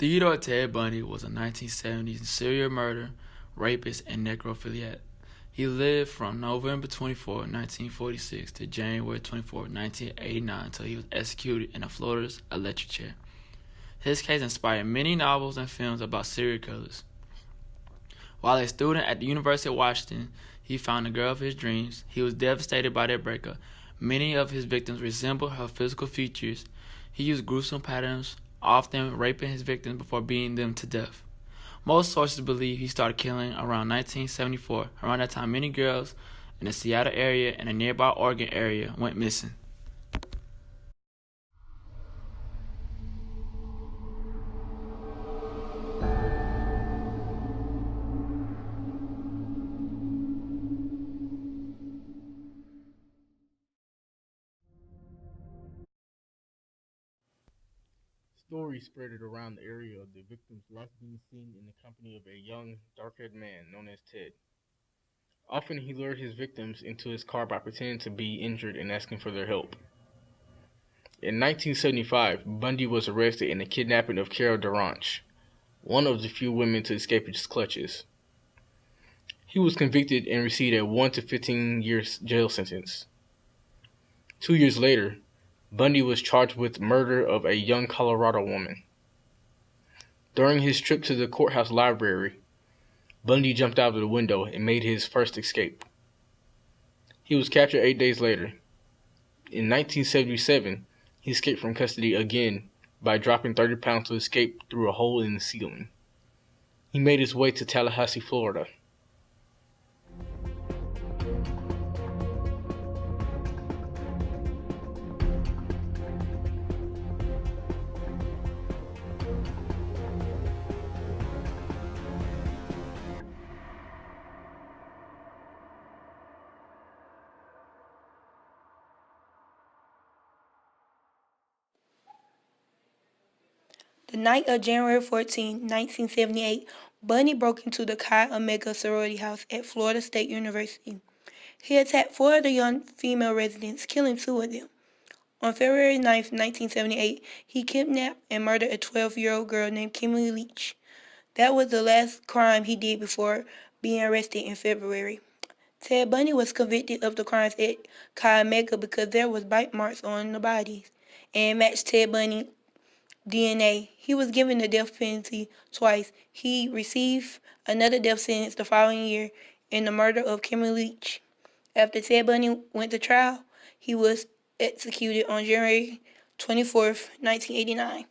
Theodore Ted Bundy was a 1970s serial murderer, rapist, and necrophiliac. He lived from November 24, 1946 to January 24, 1989 until he was executed in Florida's electric chair. His case inspired many novels and films about serial killers. While a student at the University of Washington, he found the girl of his dreams. He was devastated by their breakup. Many of his victims resembled her physical features. He used gruesome patterns, often raping his victims before beating them to death. Most sources believe he started killing around 1974. Around that time, many girls in the Seattle area and the nearby Oregon area went missing. Stories spread around the area of the victim's last being seen in the company of a young, dark-haired man known as Ted. Often he lured his victims into his car by pretending to be injured and asking for their help. In 1975, Bundy was arrested in the kidnapping of Carol Durant, one of the few women to escape his clutches. He was convicted and received a 1 to 15 years jail sentence. 2 years later, Bundy was charged with murder of a young Colorado woman. During his trip to the courthouse library, Bundy jumped out of the window and made his first escape. He was captured 8 days later. In 1977, he escaped from custody again by dropping 30 pounds to escape through a hole in the ceiling. He made his way to Tallahassee, Florida. The night of January 14, 1978, Bundy broke into the Chi Omega sorority house at Florida State University. He attacked four of the young female residents, killing two of them. On February 9, 1978, he kidnapped and murdered a 12-year-old girl named Kimberly Leach. That was the last crime he did before being arrested in February. Ted Bundy was convicted of the crimes at Chi Omega because there was bite marks on the bodies and matched Ted Bundy's DNA. He was given the death penalty twice. He received another death sentence the following year in the murder of Kimberly Leach. After Ted Bundy went to trial, he was executed on January 24, 1989.